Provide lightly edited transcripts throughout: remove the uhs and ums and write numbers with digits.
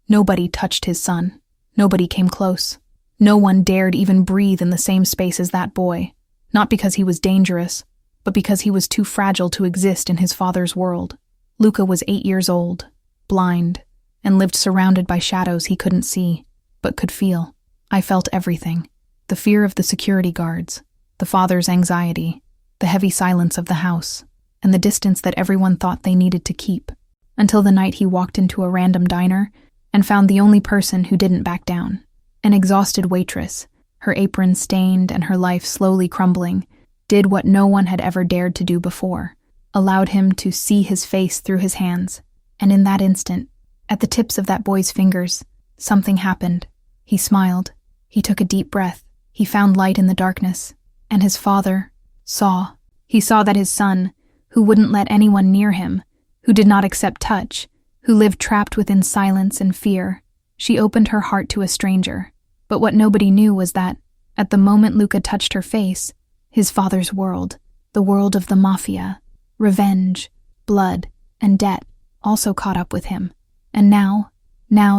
Nobody touched his son. Nobody came close. No one dared even breathe in the same space as that boy, not because he was dangerous, but because he was too fragile to exist in his father's world. Luca was 8 years old, blind, and lived surrounded by shadows he couldn't see, but could feel. I felt everything. The fear of the security guards, the father's anxiety, the heavy silence of the house, and the distance that everyone thought they needed to keep, until the night he walked into a random diner and found the only person who didn't back down. An exhausted waitress, her apron stained and her life slowly crumbling, did what no one had ever dared to do before, allowed him to see his face through his hands. And in that instant, at the tips of that boy's fingers, something happened. He smiled. He took a deep breath. He found light in the darkness. And his father saw. He saw that his son, who wouldn't let anyone near him, who did not accept touch, who lived trapped within silence and fear, she opened her heart to a stranger. But what nobody knew was that, at the moment Luca touched her face, his father's world, the world of the Mafia, revenge, blood, and debt, also caught up with him. And now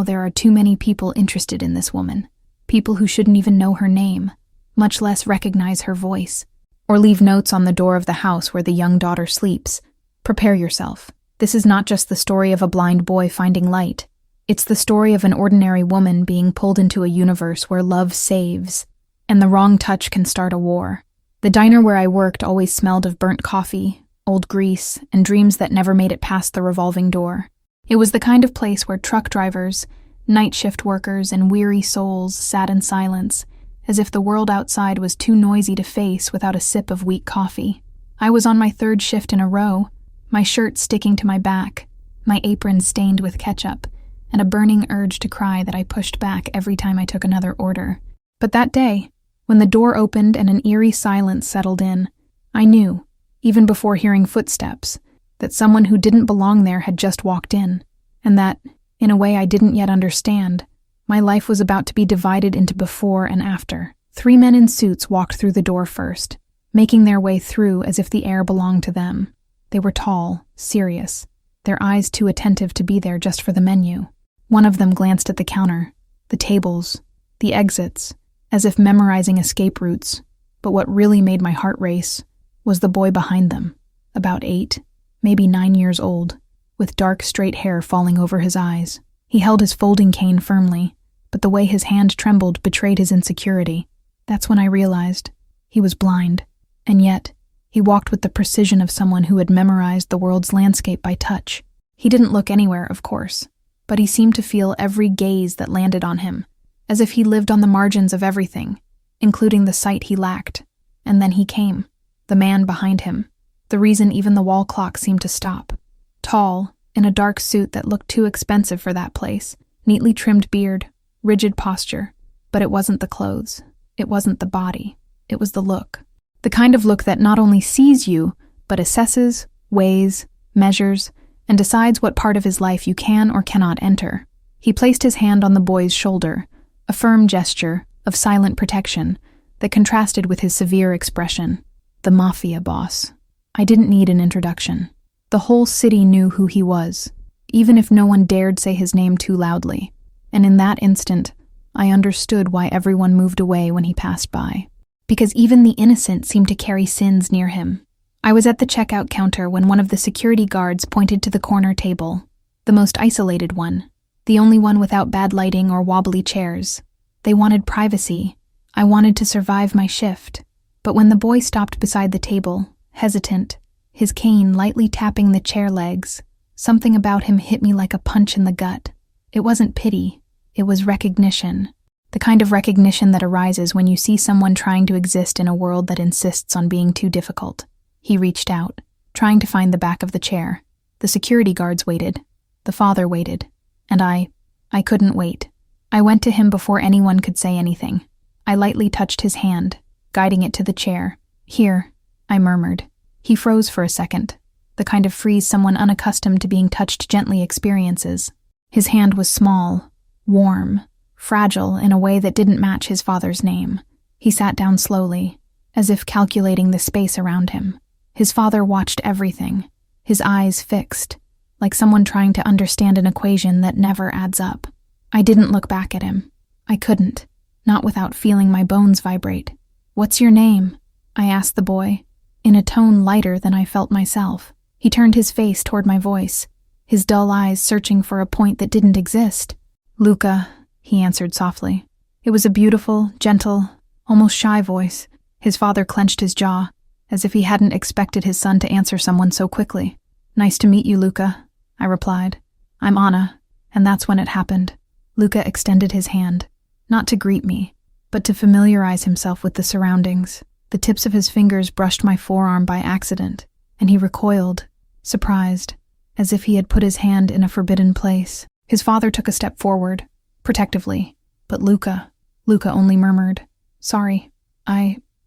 there are too many people interested in this woman. People who shouldn't even know her name, much less recognize her voice, or leave notes on the door of the house where the young daughter sleeps. Prepare yourself. This is not just the story of a blind boy finding light. It's the story of an ordinary woman being pulled into a universe where love saves, and the wrong touch can start a war. The diner where I worked always smelled of burnt coffee, old grease, and dreams that never made it past the revolving door. It was the kind of place where truck drivers, night shift workers, and weary souls sat in silence, as if the world outside was too noisy to face without a sip of weak coffee. I was on my 3rd shift in a row, my shirt sticking to my back, my apron stained with ketchup, and a burning urge to cry that I pushed back every time I took another order. But that day, when the door opened and an eerie silence settled in, I knew, even before hearing footsteps, that someone who didn't belong there had just walked in, and that, in a way I didn't yet understand, my life was about to be divided into before and after. 3 men in suits walked through the door first, making their way through as if the air belonged to them. They were tall, serious, their eyes too attentive to be there just for the menu. One of them glanced at the counter, the tables, the exits, as if memorizing escape routes, but what really made my heart race was the boy behind them, about 8, maybe 9 years old, with dark straight hair falling over his eyes. He held his folding cane firmly, but the way his hand trembled betrayed his insecurity. That's when I realized he was blind, and yet he walked with the precision of someone who had memorized the world's landscape by touch. He didn't look anywhere, of course, but he seemed to feel every gaze that landed on him, as if he lived on the margins of everything, including the sight he lacked. And then he came, the man behind him, the reason even the wall clock seemed to stop. Tall, in a dark suit that looked too expensive for that place, neatly trimmed beard, rigid posture. But it wasn't the clothes. It wasn't the body. It was the look. The kind of look that not only sees you, but assesses, weighs, measures, and decides what part of his life you can or cannot enter. He placed his hand on the boy's shoulder, a firm gesture of silent protection that contrasted with his severe expression. The Mafia boss. I didn't need an introduction. The whole city knew who he was, even if no one dared say his name too loudly. And in that instant, I understood why everyone moved away when he passed by. Because even the innocent seemed to carry sins near him. I was at the checkout counter when one of the security guards pointed to the corner table, the most isolated one, the only one without bad lighting or wobbly chairs. They wanted privacy. I wanted to survive my shift. But when the boy stopped beside the table, hesitant, his cane lightly tapping the chair legs, something about him hit me like a punch in the gut. It wasn't pity, it was recognition. The kind of recognition that arises when you see someone trying to exist in a world that insists on being too difficult. He reached out, trying to find the back of the chair. The security guards waited. The father waited. And I couldn't wait. I went to him before anyone could say anything. I lightly touched his hand, guiding it to the chair. "Here," I murmured. He froze for a second, the kind of freeze someone unaccustomed to being touched gently experiences. His hand was small, warm, fragile in a way that didn't match his father's name. He sat down slowly, as if calculating the space around him. His father watched everything, his eyes fixed, like someone trying to understand an equation that never adds up. I didn't look back at him. I couldn't, not without feeling my bones vibrate. "What's your name?" I asked the boy, in a tone lighter than I felt myself. He turned his face toward my voice, his dull eyes searching for a point that didn't exist. "Luca," he answered softly. It was a beautiful, gentle, almost shy voice. His father clenched his jaw, as if he hadn't expected his son to answer someone so quickly. "Nice to meet you, Luca," I replied. "I'm Anna," and that's when it happened. Luca extended his hand, not to greet me, but to familiarize himself with the surroundings. The tips of his fingers brushed my forearm by accident, and he recoiled, surprised, as if he had put his hand in a forbidden place. His father took a step forward, protectively, but Luca only murmured, "Sorry,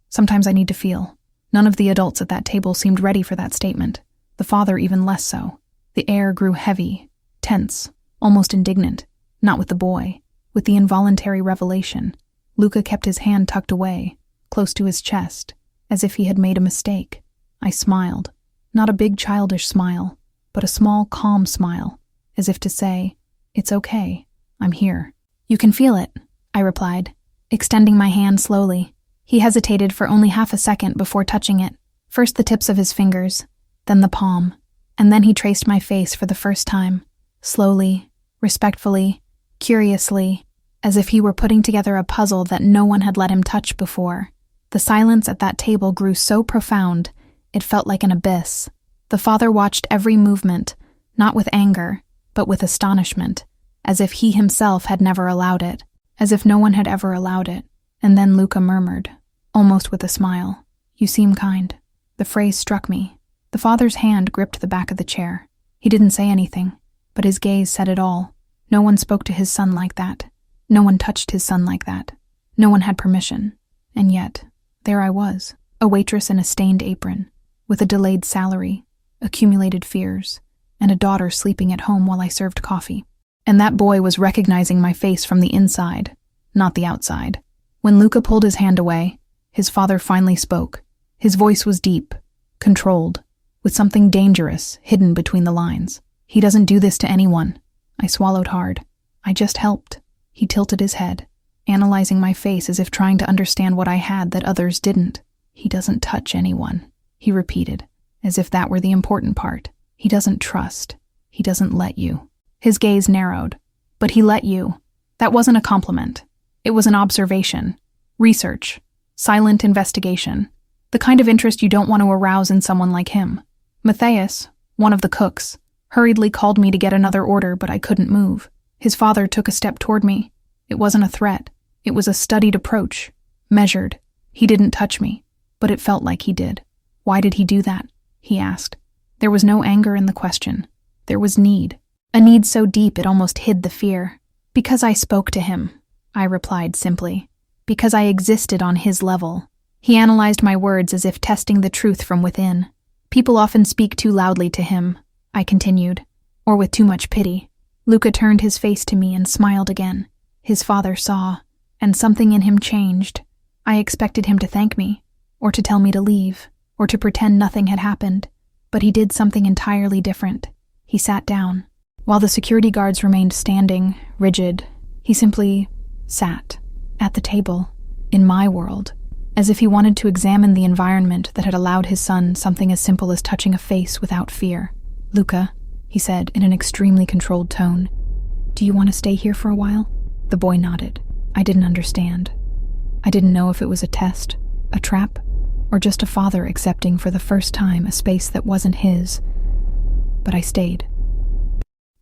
sometimes I need to feel." None of the adults at that table seemed ready for that statement, the father even less so. The air grew heavy, tense, almost indignant, not with the boy, with the involuntary revelation. Luca kept his hand tucked away, close to his chest, as if he had made a mistake. I smiled, not a big childish smile, but a small, calm smile, as if to say, "It's okay, I'm here." "You can feel it," I replied, extending my hand slowly. He hesitated for only half a second before touching it, first the tips of his fingers, then the palm, and then he traced my face for the first time, slowly, respectfully, curiously, as if he were putting together a puzzle that no one had let him touch before. The silence at that table grew so profound, it felt like an abyss. The father watched every movement, not with anger, but with astonishment, as if he himself had never allowed it, as if no one had ever allowed it. And then Luca murmured, almost with a smile, "You seem kind." The phrase struck me. The father's hand gripped the back of the chair. He didn't say anything, but his gaze said it all. No one spoke to his son like that. No one touched his son like that. No one had permission. And yet, there I was, a waitress in a stained apron, with a delayed salary, accumulated fears, and a daughter sleeping at home while I served coffee. And that boy was recognizing my face from the inside, not the outside. When Luca pulled his hand away, his father finally spoke. His voice was deep, controlled, with something dangerous hidden between the lines. "He doesn't do this to anyone." I swallowed hard. "I just helped." He tilted his head, analyzing my face as if trying to understand what I had that others didn't. "He doesn't touch anyone," he repeated, as if that were the important part. "He doesn't trust. He doesn't let you." His gaze narrowed. "But he let you." That wasn't a compliment. It was an observation, research, silent investigation, the kind of interest you don't want to arouse in someone like him. Matthias, one of the cooks, hurriedly called me to get another order, but I couldn't move. His father took a step toward me. It wasn't a threat. It was a studied approach, measured. He didn't touch me, but it felt like he did. "Why did he do that?" he asked. There was no anger in the question. There was need, a need so deep it almost hid the fear. "Because I spoke to him," I replied simply. "Because I existed on his level." He analyzed my words as if testing the truth from within. "People often speak too loudly to him," I continued, "or with too much pity." Luca turned his face to me and smiled again. His father saw, and something in him changed. I expected him to thank me, or to tell me to leave, or to pretend nothing had happened, but he did something entirely different. He sat down. While the security guards remained standing, rigid, he simply sat at the table, in my world, as if he wanted to examine the environment that had allowed his son something as simple as touching a face without fear. "Luca," he said in an extremely controlled tone, "do you want to stay here for a while?" The boy nodded. I didn't understand. I didn't know if it was a test, a trap, or just a father accepting for the first time a space that wasn't his. But I stayed.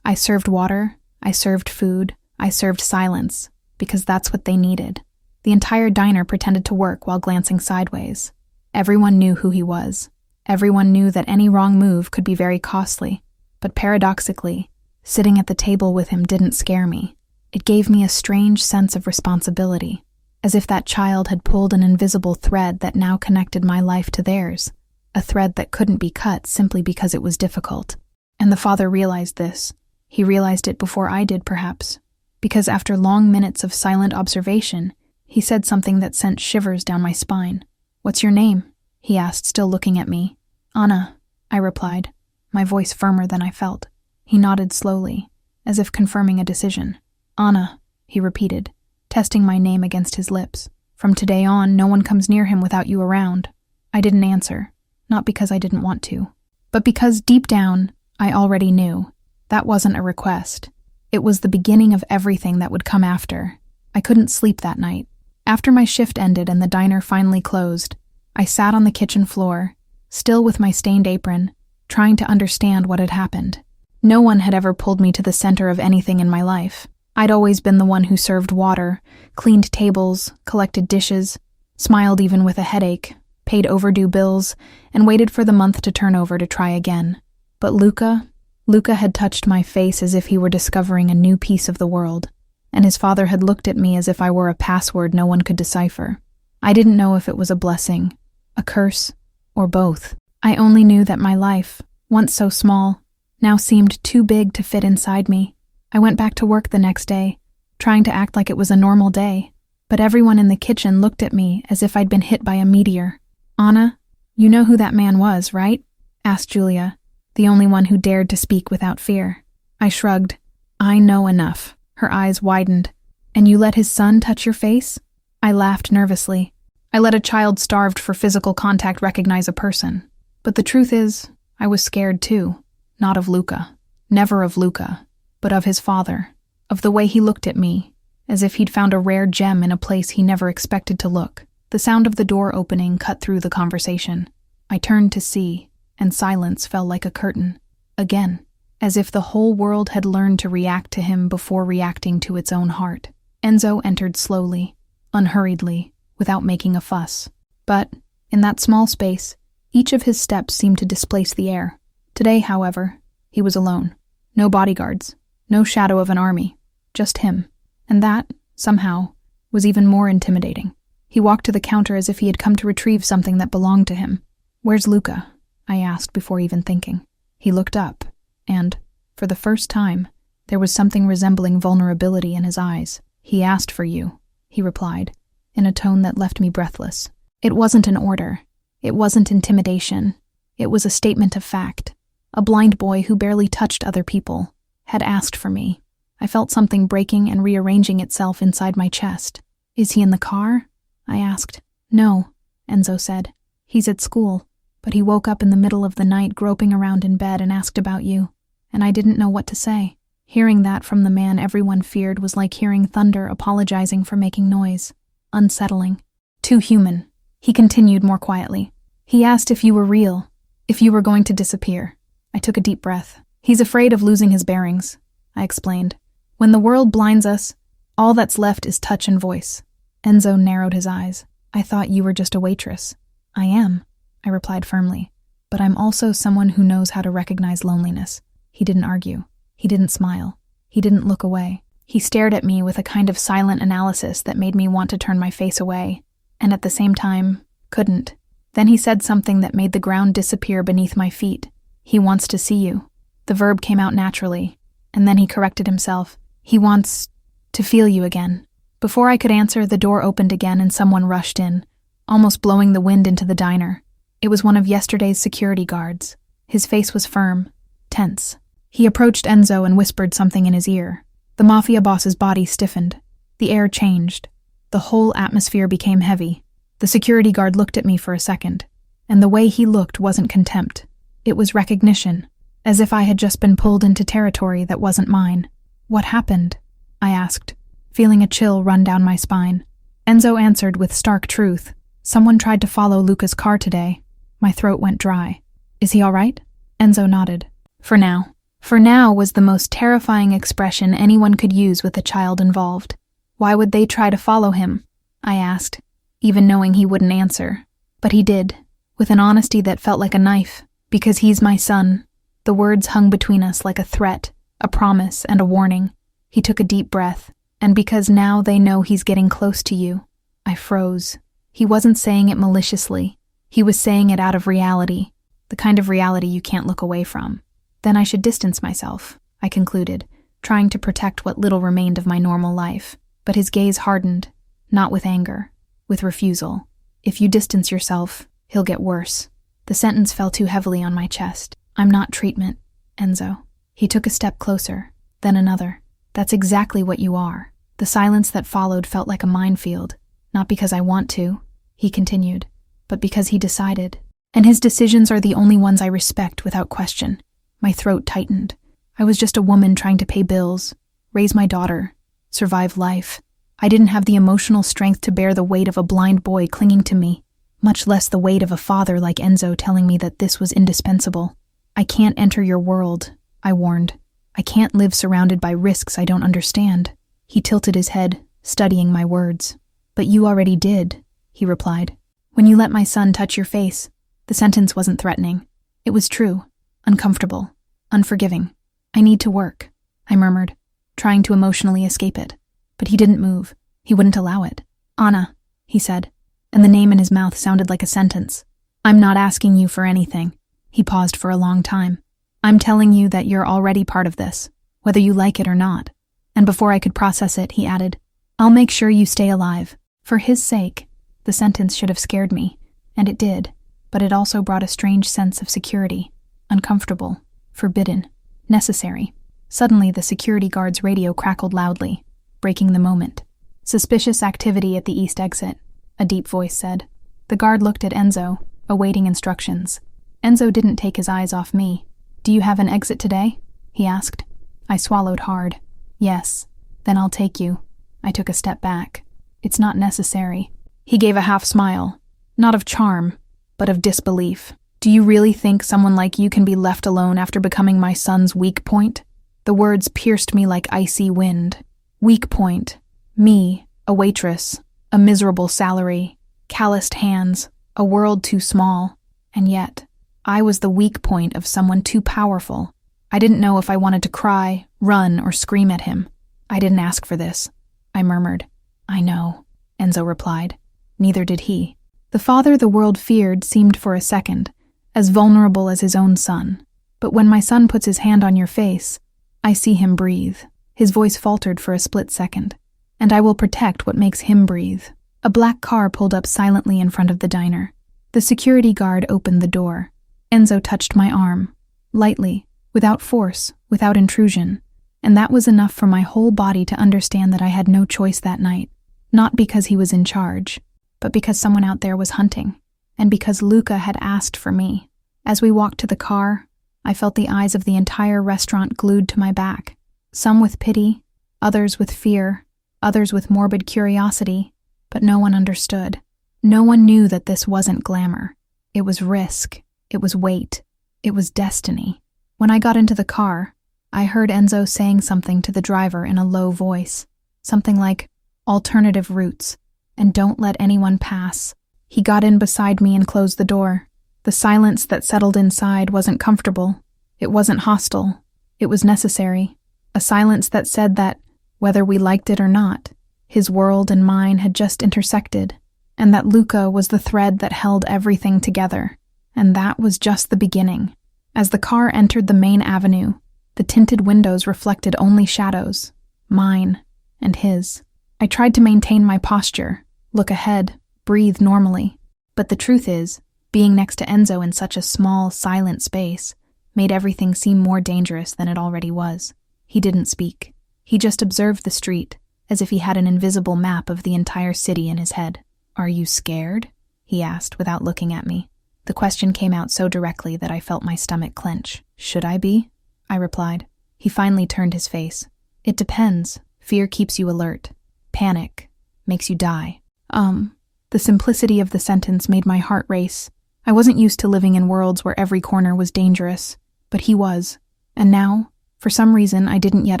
I served water, I served food, I served silence, because that's what they needed. The entire diner pretended to work while glancing sideways. Everyone knew who he was. Everyone knew that any wrong move could be very costly. But paradoxically, sitting at the table with him didn't scare me. It gave me a strange sense of responsibility, as if that child had pulled an invisible thread that now connected my life to theirs, a thread that couldn't be cut simply because it was difficult. And the father realized this. He realized it before I did, perhaps, because after long minutes of silent observation, he said something that sent shivers down my spine. "What's your name?" he asked, still looking at me. "Anna," I replied, my voice firmer than I felt. He nodded slowly, as if confirming a decision. Anna, he repeated, testing my name against his lips. From today on, no one comes near him without you around. I didn't answer, not because I didn't want to, but because deep down, I already knew. That wasn't a request. It was the beginning of everything that would come after. I couldn't sleep that night. After my shift ended and the diner finally closed, I sat on the kitchen floor, still with my stained apron, trying to understand what had happened. No one had ever pulled me to the center of anything in my life. I'd always been the one who served water, cleaned tables, collected dishes, smiled even with a headache, paid overdue bills, and waited for the month to turn over to try again. But Luca had touched my face as if he were discovering a new piece of the world, and his father had looked at me as if I were a password no one could decipher. I didn't know if it was a blessing, a curse, or both. I only knew that my life, once so small, now seemed too big to fit inside me. I went back to work the next day, trying to act like it was a normal day, but everyone in the kitchen looked at me as if I'd been hit by a meteor. Anna, you know who that man was, right? Asked Julia, the only one who dared to speak without fear. I shrugged. I know enough. Her eyes widened. And you let his son touch your face? I laughed nervously. I let a child starved for physical contact recognize a person. But the truth is, I was scared too. Not of Luca. Never of Luca. But of his father. Of the way he looked at me, as if he'd found a rare gem in a place he never expected to look. The sound of the door opening cut through the conversation. I turned to see, and silence fell like a curtain. Again, as if the whole world had learned to react to him before reacting to its own heart. Enzo entered slowly, unhurriedly, without making a fuss. But, in that small space, each of his steps seemed to displace the air. Today, however, he was alone. No bodyguards, no shadow of an army, just him. And that, somehow, was even more intimidating. He walked to the counter as if he had come to retrieve something that belonged to him. "Where's Luca?" I asked before even thinking. He looked up, and, for the first time, there was something resembling vulnerability in his eyes. "He asked for you," he replied, in a tone that left me breathless. It wasn't an order. It wasn't intimidation. It was a statement of fact. A blind boy who barely touched other people had asked for me. I felt something breaking and rearranging itself inside my chest. "Is he in the car?" I asked. "No," Enzo said. "He's at school, but he woke up in the middle of the night groping around in bed and asked about you, and I didn't know what to say." Hearing that from the man everyone feared was like hearing thunder apologizing for making noise. Unsettling. Too human. He continued more quietly. "He asked if you were real, if you were going to disappear." I took a deep breath. "He's afraid of losing his bearings," I explained. "When the world blinds us, all that's left is touch and voice." Enzo narrowed his eyes. "I thought you were just a waitress." "I am," I replied firmly. "But I'm also someone who knows how to recognize loneliness." He didn't argue. He didn't smile. He didn't look away. He stared at me with a kind of silent analysis that made me want to turn my face away, and at the same time, couldn't. Then he said something that made the ground disappear beneath my feet. "He wants to see you." The verb came out naturally, and then he corrected himself. "He wants to feel you again." Before I could answer, the door opened again and someone rushed in, almost blowing the wind into the diner. It was one of yesterday's security guards. His face was firm, tense. He approached Enzo and whispered something in his ear. The Mafia boss's body stiffened. The air changed. The whole atmosphere became heavy. The security guard looked at me for a second, and the way he looked wasn't contempt. It was recognition, as if I had just been pulled into territory that wasn't mine. "What happened?" I asked, feeling a chill run down my spine. Enzo answered with stark truth. "Someone tried to follow Luca's car today." My throat went dry. "Is he all right?" Enzo nodded. "For now." "For now" was the most terrifying expression anyone could use with a child involved. "Why would they try to follow him?" I asked, even knowing he wouldn't answer. But he did, with an honesty that felt like a knife. "Because he's my son." The words hung between us like a threat, a promise, and a warning. He took a deep breath. "And because now they know he's getting close to you." I froze. He wasn't saying it maliciously. He was saying it out of reality, the kind of reality you can't look away from. Then I should distance myself, I concluded, trying to protect what little remained of my normal life. But his gaze hardened, not with anger, with refusal. "If you distance yourself, he'll get worse." The sentence fell too heavily on my chest. "I'm not treatment, Enzo." He took a step closer, then another. That's exactly what you are. The silence that followed felt like a minefield. Not because I want to, he continued, but because he decided. And his decisions are the only ones I respect without question. My throat tightened. I was just a woman trying to pay bills, raise my daughter, survive life. I didn't have the emotional strength to bear the weight of a blind boy clinging to me, much less the weight of a father like Enzo telling me that this was indispensable. I can't enter your world, I warned. I can't live surrounded by risks I don't understand. He tilted his head, studying my words. But you already did, he replied. When you let my son touch your face. The sentence wasn't threatening. It was true, uncomfortable, unforgiving. I need to work, I murmured, trying to emotionally escape it. But he didn't move. He wouldn't allow it. Anna, he said, and the name in his mouth sounded like a sentence. I'm not asking you for anything. He paused for a long time. I'm telling you that you're already part of this, whether you like it or not. And before I could process it, he added, I'll make sure you stay alive. For his sake. The sentence should have scared me, and it did, but it also brought a strange sense of security. Uncomfortable, forbidden, necessary. Suddenly, the security guard's radio crackled loudly, breaking the moment. Suspicious activity at the east exit, a deep voice said. The guard looked at Enzo, awaiting instructions. Enzo didn't take his eyes off me. Do you have an exit today? He asked. I swallowed hard. Yes. Then I'll take you. I took a step back. It's not necessary. He gave a half smile, not of charm, but of disbelief. Do you really think someone like you can be left alone after becoming my son's weak point? The words pierced me like icy wind. Weak point. Me, a waitress, a miserable salary, calloused hands, a world too small. And yet, I was the weak point of someone too powerful. I didn't know if I wanted to cry, run, or scream at him. I didn't ask for this, I murmured. I know, Enzo replied. Neither did he. The father the world feared seemed for a second as vulnerable as his own son. But when my son puts his hand on your face, I see him breathe. His voice faltered for a split second. And I will protect what makes him breathe. A black car pulled up silently in front of the diner. The security guard opened the door. Enzo touched my arm, lightly, without force, without intrusion. And that was enough for my whole body to understand that I had no choice that night. Not because he was in charge, but because someone out there was hunting, and because Luca had asked for me. As we walked to the car, I felt the eyes of the entire restaurant glued to my back, some with pity, others with fear, others with morbid curiosity, but no one understood. No one knew that this wasn't glamour. It was risk, it was weight, it was destiny. When I got into the car, I heard Enzo saying something to the driver in a low voice, something like, alternative routes, and don't let anyone pass. He got in beside me and closed the door. The silence that settled inside wasn't comfortable. It wasn't hostile. It was necessary. A silence that said that, whether we liked it or not, his world and mine had just intersected, and that Luca was the thread that held everything together. And that was just the beginning. As the car entered the main avenue, the tinted windows reflected only shadows, mine and his. I tried to maintain my posture, look ahead, breathe normally. But the truth is, being next to Enzo in such a small, silent space made everything seem more dangerous than it already was. He didn't speak. He just observed the street, as if he had an invisible map of the entire city in his head. Are you scared? He asked without looking at me. The question came out so directly that I felt my stomach clench. Should I be? I replied. He finally turned his face. It depends. Fear keeps you alert. Panic makes you die. The simplicity of the sentence made my heart race. I wasn't used to living in worlds where every corner was dangerous, but he was. And now, for some reason I didn't yet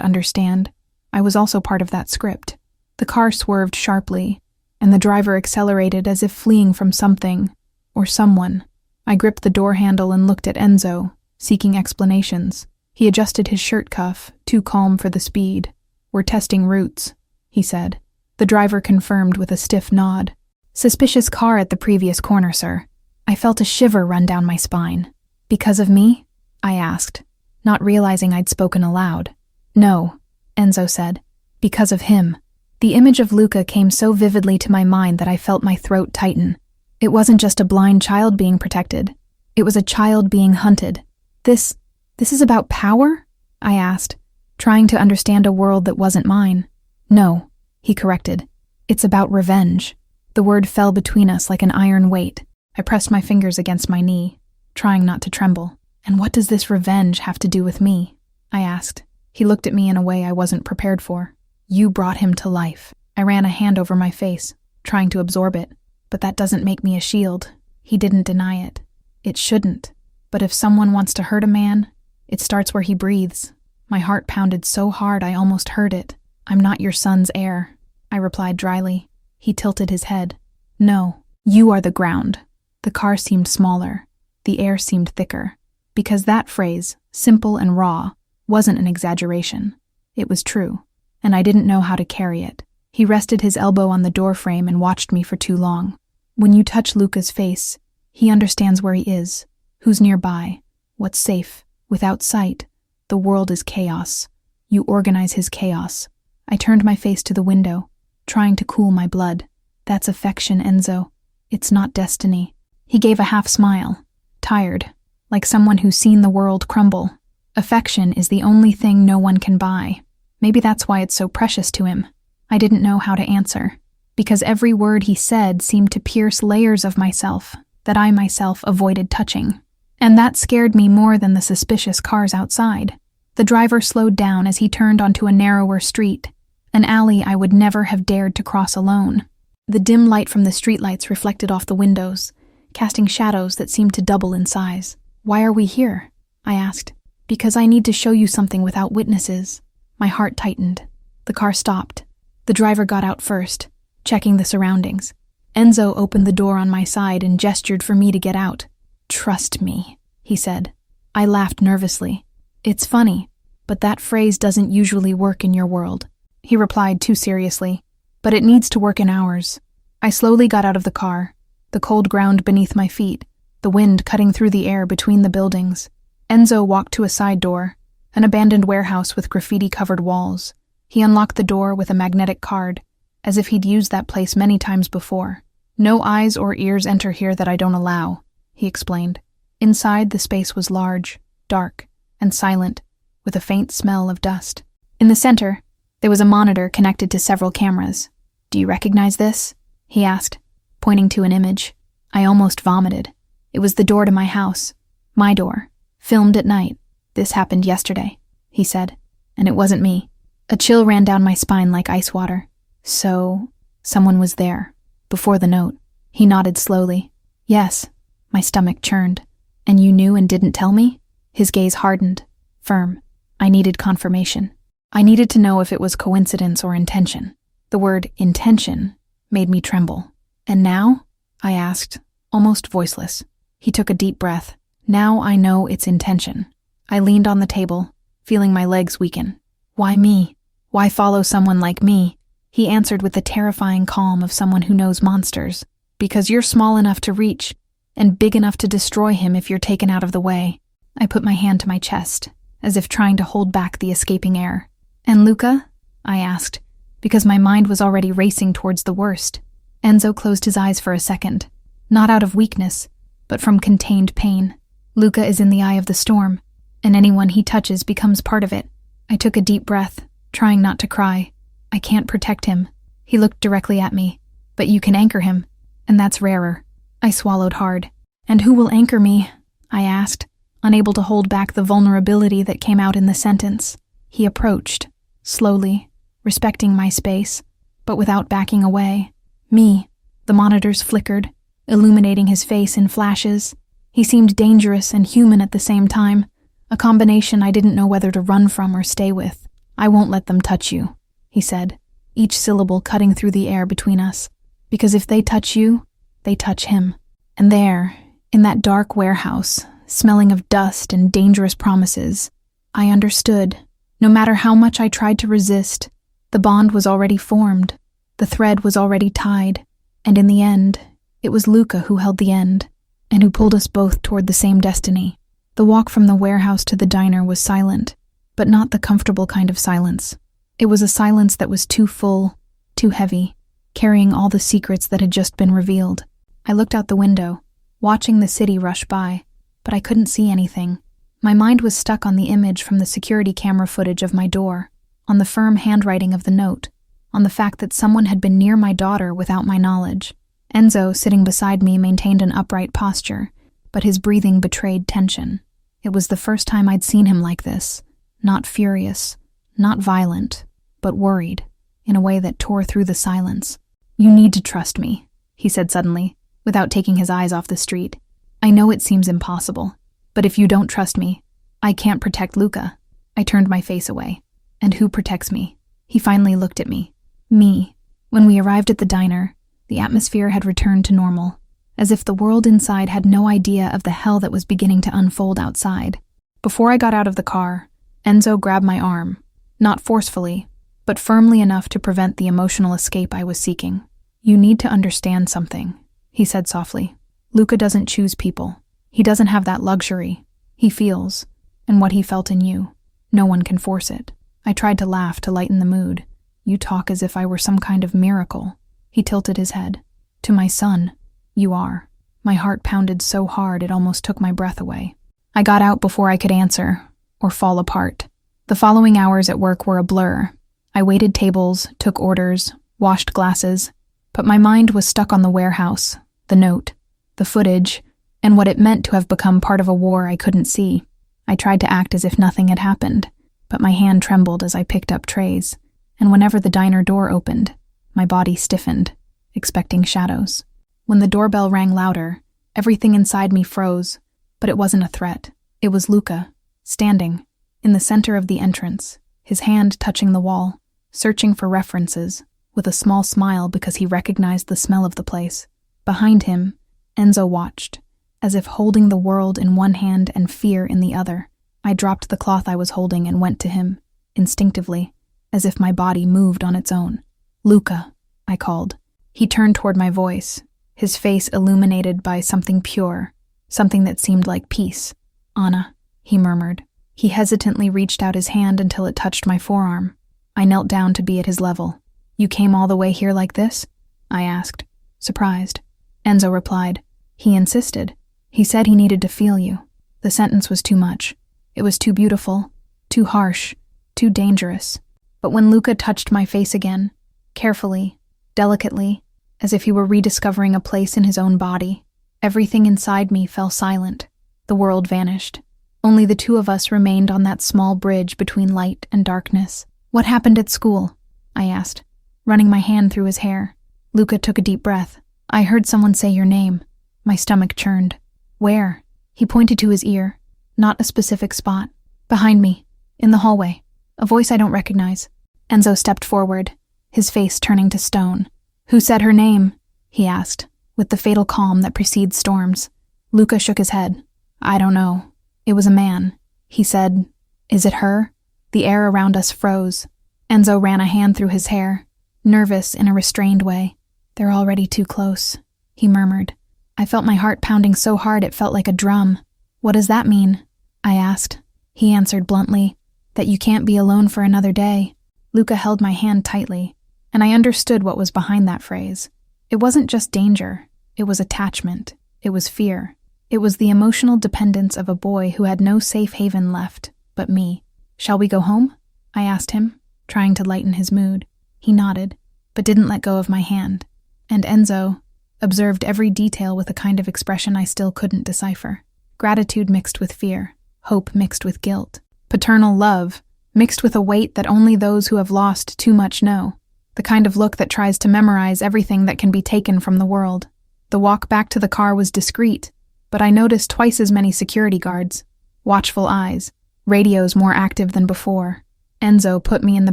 understand, I was also part of that script. The car swerved sharply, and the driver accelerated as if fleeing from something or someone. I gripped the door handle and looked at Enzo, seeking explanations. He adjusted his shirt cuff, too calm for the speed. We're testing routes, he said. The driver confirmed with a stiff nod. Suspicious car at the previous corner, sir. I felt a shiver run down my spine. Because of me? I asked, not realizing I'd spoken aloud. No, Enzo said. Because of him. The image of Luca came so vividly to my mind that I felt my throat tighten. It wasn't just a blind child being protected. It was a child being hunted. This is about power? I asked, trying to understand a world that wasn't mine. No, he corrected. It's about revenge. The word fell between us like an iron weight. I pressed my fingers against my knee, trying not to tremble. And what does this revenge have to do with me? I asked. He looked at me in a way I wasn't prepared for. You brought him to life. I ran a hand over my face, trying to absorb it. But that doesn't make me a shield. He didn't deny it. It shouldn't. But if someone wants to hurt a man, it starts where he breathes. My heart pounded so hard I almost heard it. I'm not your son's heir, I replied dryly. He tilted his head. No, you are the ground. The car seemed smaller. The air seemed thicker. Because that phrase, simple and raw, wasn't an exaggeration. It was true, and I didn't know how to carry it. He rested his elbow on the doorframe and watched me for too long. When you touch Luca's face, he understands where he is, who's nearby, what's safe. Without sight, the world is chaos. You organize his chaos. I turned my face to the window, trying to cool my blood. That's affection, Enzo. It's not destiny. He gave a half smile, tired, like someone who's seen the world crumble. Affection is the only thing no one can buy. Maybe that's why it's so precious to him. I didn't know how to answer, because every word he said seemed to pierce layers of myself that I myself avoided touching. And that scared me more than the suspicious cars outside. The driver slowed down as he turned onto a narrower street, an alley I would never have dared to cross alone. The dim light from the streetlights reflected off the windows, casting shadows that seemed to double in size. Why are we here? I asked. Because I need to show you something without witnesses. My heart tightened. The car stopped. The driver got out first, checking the surroundings. Enzo opened the door on my side and gestured for me to get out. Trust me, he said. I laughed nervously. It's funny, but that phrase doesn't usually work in your world. He replied too seriously. But it needs to work in ours. I slowly got out of the car, the cold ground beneath my feet, the wind cutting through the air between the buildings. Enzo walked to a side door, an abandoned warehouse with graffiti-covered walls. He unlocked the door with a magnetic card, as if he'd used that place many times before. No eyes or ears enter here that I don't allow, he explained. Inside, the space was large, dark, and silent, with a faint smell of dust. In the center, there was a monitor connected to several cameras. Do you recognize this? He asked, pointing to an image. I almost vomited. It was the door to my house. My door. Filmed at night. This happened yesterday, he said. And it wasn't me. A chill ran down my spine like ice water. So, someone was there. Before the note. He nodded slowly. Yes. My stomach churned. And you knew and didn't tell me? His gaze hardened. Firm. I needed confirmation. I needed to know if it was coincidence or intention. The word intention made me tremble. And now? I asked, almost voiceless. He took a deep breath. Now I know it's intention. I leaned on the table, feeling my legs weaken. Why me? Why follow someone like me? He answered with the terrifying calm of someone who knows monsters. Because you're small enough to reach, and big enough to destroy him if you're taken out of the way. I put my hand to my chest, as if trying to hold back the escaping air. And Luca? I asked, because my mind was already racing towards the worst. Enzo closed his eyes for a second, not out of weakness, but from contained pain. Luca is in the eye of the storm, and anyone he touches becomes part of it. I took a deep breath, trying not to cry. I can't protect him. He looked directly at me. But you can anchor him, and that's rarer. I swallowed hard. And who will anchor me? I asked, unable to hold back the vulnerability that came out in the sentence. He approached, slowly, respecting my space, but without backing away. Me. The monitors flickered, illuminating his face in flashes. He seemed dangerous and human at the same time, a combination I didn't know whether to run from or stay with. I won't let them touch you, he said, each syllable cutting through the air between us. Because if they touch you, they touch him. And there, in that dark warehouse, smelling of dust and dangerous promises, I understood. No matter how much I tried to resist, the bond was already formed. The thread was already tied. And in the end, it was Luca who held the end, and who pulled us both toward the same destiny. The walk from the warehouse to the diner was silent, but not the comfortable kind of silence. It was a silence that was too full, too heavy, carrying all the secrets that had just been revealed. I looked out the window, watching the city rush by, but I couldn't see anything. My mind was stuck on the image from the security camera footage of my door, on the firm handwriting of the note, on the fact that someone had been near my daughter without my knowledge. Enzo, sitting beside me, maintained an upright posture, but his breathing betrayed tension. It was the first time I'd seen him like this, not furious, not violent, but worried, in a way that tore through the silence. "You need to trust me," he said suddenly, without taking his eyes off the street. "I know it seems impossible, but if you don't trust me, I can't protect Luca." I turned my face away. "And who protects me?" He finally looked at me. "Me." When we arrived at the diner, the atmosphere had returned to normal, as if the world inside had no idea of the hell that was beginning to unfold outside. Before I got out of the car, Enzo grabbed my arm, not forcefully, but firmly enough to prevent the emotional escape I was seeking. "You need to understand something," he said softly. "Luca doesn't choose people. He doesn't have that luxury. He feels, and what he felt in you. No one can force it." I tried to laugh to lighten the mood. "You talk as if I were some kind of miracle." He tilted his head. "To my son, you are." My heart pounded so hard it almost took my breath away. I got out before I could answer, or fall apart. The following hours at work were a blur. I waited tables, took orders, washed glasses, but my mind was stuck on the warehouse, the note, the footage, and what it meant to have become part of a war I couldn't see. I tried to act as if nothing had happened, but my hand trembled as I picked up trays, and whenever the diner door opened, my body stiffened, expecting shadows. When the doorbell rang louder, everything inside me froze, but it wasn't a threat. It was Luca, standing, in the center of the entrance, his hand touching the wall, searching for references, with a small smile because he recognized the smell of the place. Behind him, Enzo watched, as if holding the world in one hand and fear in the other. I dropped the cloth I was holding and went to him, instinctively, as if my body moved on its own. "Luca," I called. He turned toward my voice, his face illuminated by something pure, something that seemed like peace. "Anna," he murmured. He hesitantly reached out his hand until it touched my forearm. I knelt down to be at his level. "You came all the way here like this?" I asked, surprised. Enzo replied. "He insisted. He said he needed to feel you." The sentence was too much. It was too beautiful, too harsh, too dangerous. But when Luca touched my face again, carefully, delicately, as if he were rediscovering a place in his own body, everything inside me fell silent. The world vanished. Only the two of us remained on that small bridge between light and darkness. "What happened at school?" I asked, running my hand through his hair. Luca took a deep breath. "I heard someone say your name." My stomach churned. "Where?" He pointed to his ear. "Not a specific spot. Behind me, in the hallway. A voice I don't recognize." Enzo stepped forward, his face turning to stone. "Who said her name?" he asked, with the fatal calm that precedes storms. Luca shook his head. "I don't know. It was a man." He said, "Is it her?" The air around us froze. Enzo ran a hand through his hair, nervous in a restrained way. "They're already too close," he murmured. I felt my heart pounding so hard it felt like a drum. "What does that mean?" I asked. He answered bluntly, "That you can't be alone for another day." Luca held my hand tightly, and I understood what was behind that phrase. It wasn't just danger. It was attachment. It was fear. It was the emotional dependence of a boy who had no safe haven left but me. "Shall we go home?" I asked him, trying to lighten his mood. He nodded, but didn't let go of my hand, and Enzo observed every detail with a kind of expression I still couldn't decipher. Gratitude mixed with fear, hope mixed with guilt, paternal love mixed with a weight that only those who have lost too much know, the kind of look that tries to memorize everything that can be taken from the world. The walk back to the car was discreet, but I noticed twice as many security guards, watchful eyes, radios more active than before. Enzo put me in the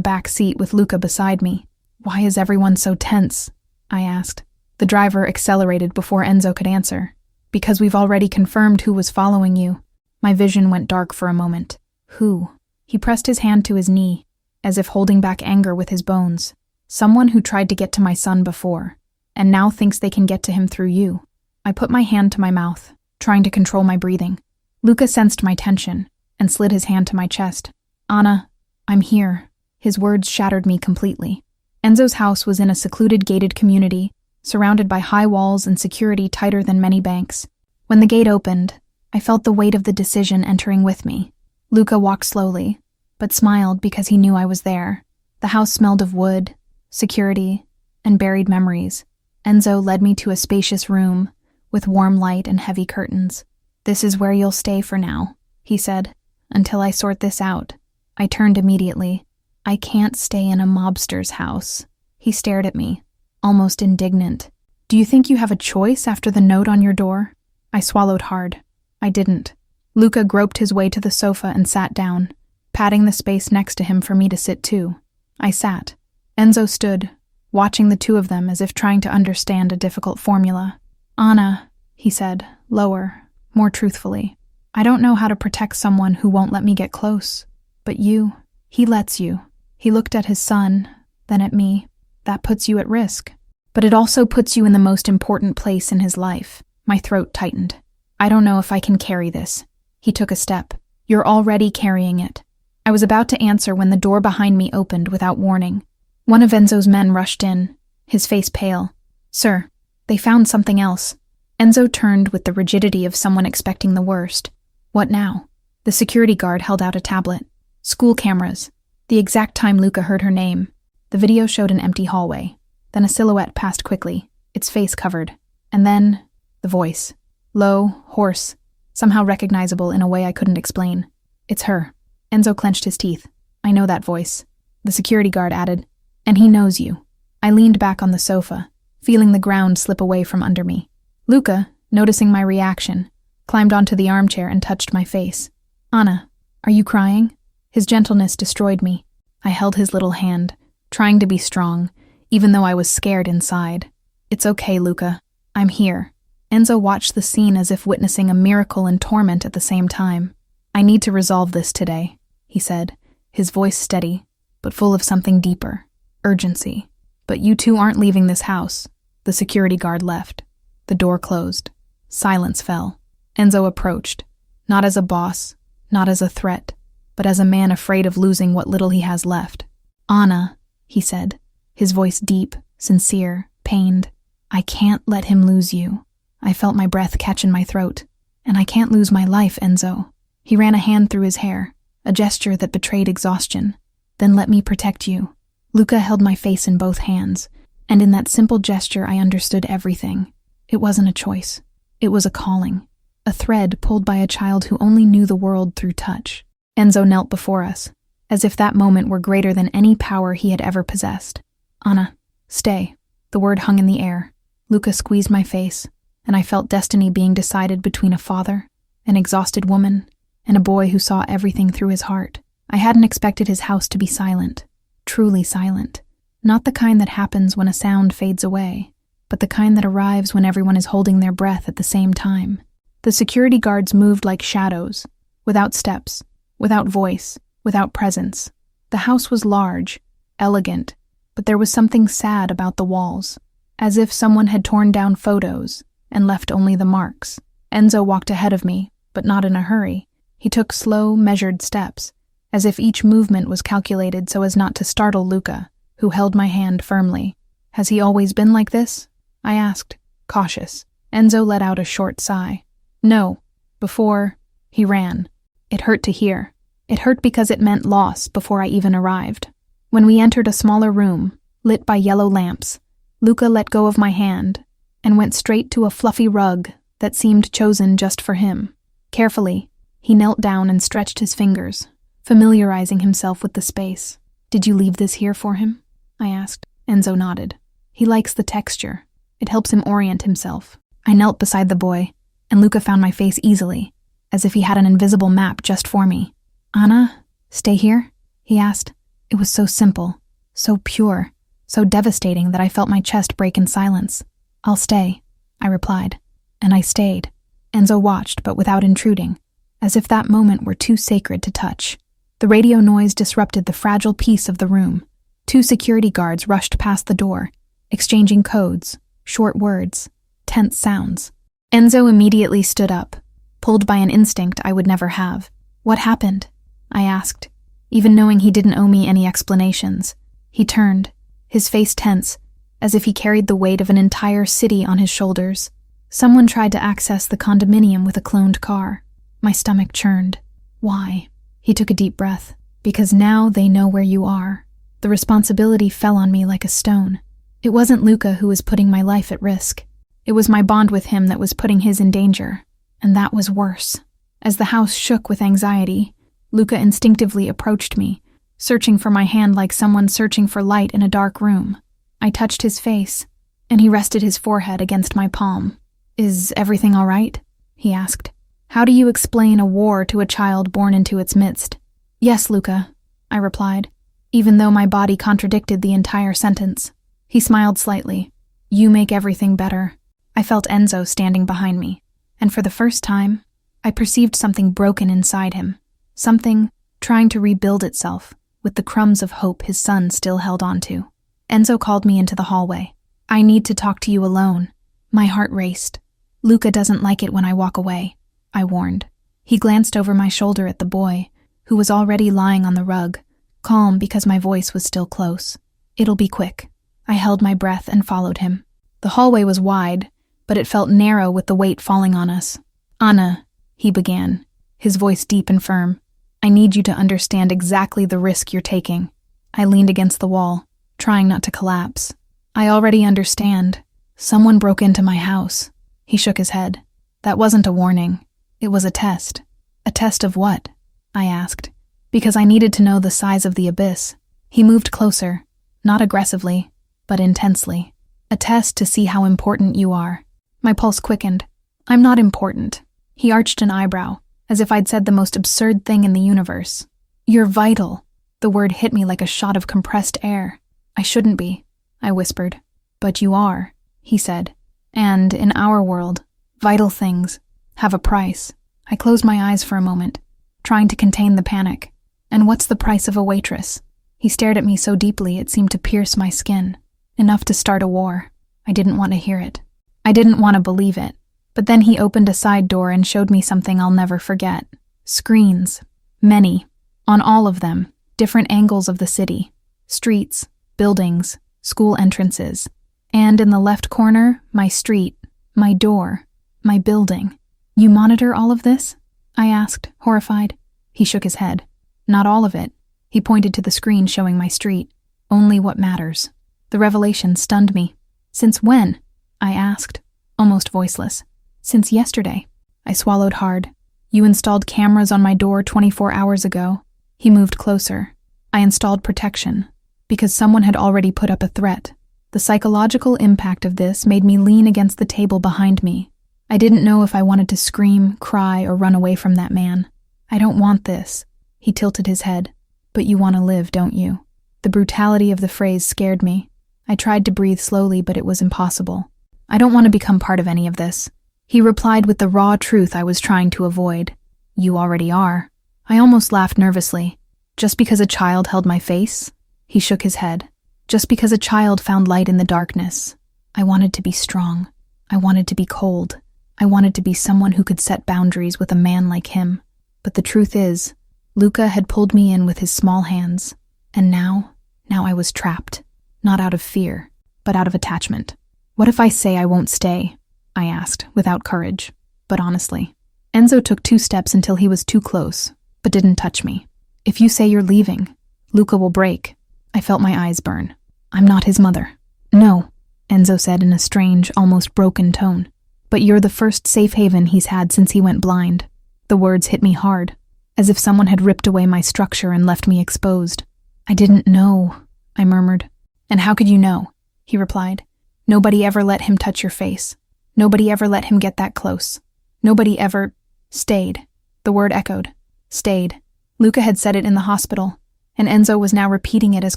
back seat with Luca beside me. "Why is everyone so tense?" I asked. The driver accelerated before Enzo could answer. "Because we've already confirmed who was following you." My vision went dark for a moment. "Who?" He pressed his hand to his knee, as if holding back anger with his bones. "Someone who tried to get to my son before, and now thinks they can get to him through you." I put my hand to my mouth, trying to control my breathing. Luca sensed my tension and slid his hand to my chest. "Anna, I'm here." His words shattered me completely. Enzo's house was in a secluded gated community, surrounded by high walls and security tighter than many banks. When the gate opened, I felt the weight of the decision entering with me. Luca walked slowly, but smiled because he knew I was there. The house smelled of wood, security, and buried memories. Enzo led me to a spacious room with warm light and heavy curtains. "This is where you'll stay for now," he said, "until I sort this out." I turned immediately. "I can't stay in a mobster's house." He stared at me, almost indignant. "Do you think you have a choice after the note on your door?" I swallowed hard. I didn't. Luca groped his way to the sofa and sat down, patting the space next to him for me to sit too. I sat. Enzo stood, watching the two of them as if trying to understand a difficult formula. "Anna," he said, lower, more truthfully, "I don't know how to protect someone who won't let me get close. But you, he lets you." He looked at his son, then at me. "That puts you at risk. But it also puts you in the most important place in his life." My throat tightened. "I don't know if I can carry this." He took a step. "You're already carrying it." I was about to answer when the door behind me opened without warning. One of Enzo's men rushed in, his face pale. "Sir, they found something else." Enzo turned with the rigidity of someone expecting the worst. "What now?" The security guard held out a tablet. "School cameras." The exact time Luca heard her name. The video showed an empty hallway. Then a silhouette passed quickly, its face covered. And then, the voice. Low, hoarse, somehow recognizable in a way I couldn't explain. "It's her." Enzo clenched his teeth. "I know that voice." The security guard added, "And he knows you." I leaned back on the sofa, feeling the ground slip away from under me. Luca, noticing my reaction, climbed onto the armchair and touched my face. "Anna, are you crying?" His gentleness destroyed me. I held his little hand, trying to be strong, even though I was scared inside. "It's okay, Luca. I'm here." Enzo watched the scene as if witnessing a miracle and torment at the same time. "I need to resolve this today," he said, his voice steady, but full of something deeper, urgency. "But you two aren't leaving this house." The security guard left. The door closed. Silence fell. Enzo approached, not as a boss, not as a threat, but as a man afraid of losing what little he has left. "Anna," he said, his voice deep, sincere, pained. "I can't let him lose you." I felt my breath catch in my throat. "And I can't lose my life, Enzo." He ran a hand through his hair, a gesture that betrayed exhaustion. "Then let me protect you." Luca held my face in both hands, and in that simple gesture I understood everything. It wasn't a choice. It was a calling, a thread pulled by a child who only knew the world through touch. Enzo knelt before us, as if that moment were greater than any power he had ever possessed. "Anna, stay." The word hung in the air. Luca squeezed my face, and I felt destiny being decided between a father, an exhausted woman, and a boy who saw everything through his heart. I hadn't expected his house to be silent, truly silent. Not the kind that happens when a sound fades away, but the kind that arrives when everyone is holding their breath at the same time. The security guards moved like shadows, without steps, without voice, without presence. The house was large, elegant, but there was something sad about the walls, as if someone had torn down photos and left only the marks. Enzo walked ahead of me, but not in a hurry. He took slow, measured steps, as if each movement was calculated so as not to startle Luca, who held my hand firmly. "Has he always been like this?" I asked, cautious. Enzo let out a short sigh. "No. Before, he ran." It hurt to hear. It hurt because it meant loss before I even arrived. When we entered a smaller room, lit by yellow lamps, Luca let go of my hand and went straight to a fluffy rug that seemed chosen just for him. Carefully, he knelt down and stretched his fingers, familiarizing himself with the space. "Did you leave this here for him?" I asked. Enzo nodded. "He likes the texture. It helps him orient himself." I knelt beside the boy, and Luca found my face easily, as if he had an invisible map just for me. "Anna, stay here?" he asked. It was so simple, so pure, so devastating that I felt my chest break in silence. "I'll stay," I replied, and I stayed. Enzo watched, but without intruding, as if that moment were too sacred to touch. The radio noise disrupted the fragile peace of the room. 2 security guards rushed past the door, exchanging codes, short words, tense sounds. Enzo immediately stood up, pulled by an instinct I would never have. "What happened?" I asked, even knowing he didn't owe me any explanations. He turned, his face tense, as if he carried the weight of an entire city on his shoulders. "Someone tried to access the condominium with a cloned car," My stomach churned. Why? He took a deep breath. Because now they know where you are. The responsibility fell on me like a stone. It wasn't Luca who was putting my life at risk. It was my bond with him that was putting his in danger. And that was worse. As the house shook with anxiety, Luca instinctively approached me, searching for my hand like someone searching for light in a dark room. I touched his face, and he rested his forehead against my palm. "Is everything all right?" he asked. "How do you explain a war to a child born into its midst?" "Yes, Luca," I replied, even though my body contradicted the entire sentence. He smiled slightly. "You make everything better." I felt Enzo standing behind me, and for the first time, I perceived something broken inside him, something trying to rebuild itself with the crumbs of hope his son still held on to. Enzo called me into the hallway. "I need to talk to you alone." My heart raced. "Luca doesn't like it when I walk away," I warned. He glanced over my shoulder at the boy, who was already lying on the rug, calm because my voice was still close. "It'll be quick." I held my breath and followed him. The hallway was wide, but it felt narrow with the weight falling on us. "Anna," he began, his voice deep and firm, "I need you to understand exactly the risk you're taking." I leaned against the wall, trying not to collapse. "I already understand. Someone broke into my house." He shook his head. "That wasn't a warning. It was a test." "A test of what?" I asked, because I needed to know the size of the abyss. He moved closer, not aggressively, but intensely. "A test to see how important you are." My pulse quickened. "I'm not important." He arched an eyebrow, as if I'd said the most absurd thing in the universe. "You're vital." The word hit me like a shot of compressed air. "I shouldn't be," I whispered. "But you are," he said. "And in our world, vital things have a price." I closed my eyes for a moment, trying to contain the panic. "And what's the price of a waitress?" He stared at me so deeply it seemed to pierce my skin. "Enough to start a war." I didn't want to hear it. I didn't want to believe it. But then he opened a side door and showed me something I'll never forget. Screens. Many. On all of them, different angles of the city. Streets, buildings, school entrances. And in the left corner, my street, my door, my building. "You monitor all of this?" I asked, horrified. He shook his head. "Not all of it." He pointed to the screen showing my street. "Only what matters." The revelation stunned me. "Since when?" I asked, almost voiceless. "Since yesterday." I swallowed hard. "You installed cameras on my door 24 hours ago." He moved closer. "I installed protection, because someone had already put up a threat." The psychological impact of this made me lean against the table behind me. I didn't know if I wanted to scream, cry, or run away from that man. "I don't want this." He tilted his head. "But you want to live, don't you?" The brutality of the phrase scared me. I tried to breathe slowly, but it was impossible. "I don't want to become part of any of this." He replied with the raw truth I was trying to avoid. "You already are." I almost laughed nervously. "Just because a child held my face?" He shook his head. "Just because a child found light in the darkness." I wanted to be strong. I wanted to be cold. I wanted to be someone who could set boundaries with a man like him. But the truth is, Luca had pulled me in with his small hands. And now I was trapped. Not out of fear, but out of attachment. "What if I say I won't stay?" I asked, without courage, but honestly. Enzo took 2 steps until he was too close, but didn't touch me. "If you say you're leaving, Luca will break." I felt my eyes burn. "I'm not his mother." "No," Enzo said in a strange, almost broken tone. "But you're the first safe haven he's had since he went blind." The words hit me hard, as if someone had ripped away my structure and left me exposed. "I didn't know," I murmured. "And how could you know?" he replied. "Nobody ever let him touch your face. Nobody ever let him get that close. Nobody ever stayed." The word echoed. Stayed. Luca had said it in the hospital, and Enzo was now repeating it as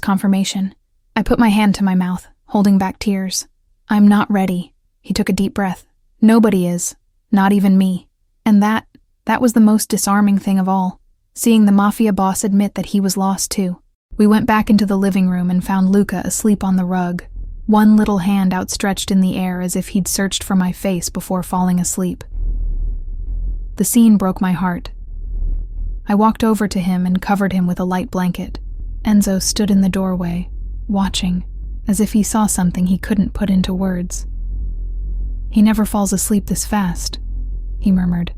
confirmation. I put my hand to my mouth, holding back tears. "I'm not ready." He took a deep breath. "Nobody is. Not even me." And that was the most disarming thing of all. Seeing the Mafia boss admit that he was lost too. We went back into the living room and found Luca asleep on the rug, one little hand outstretched in the air as if he'd searched for my face before falling asleep. The scene broke my heart. I walked over to him and covered him with a light blanket. Enzo stood in the doorway, watching, as if he saw something he couldn't put into words. "He never falls asleep this fast," he murmured.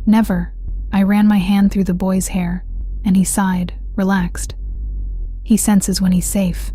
"Never," I ran my hand through the boy's hair, and he sighed, relaxed. He senses when he's safe,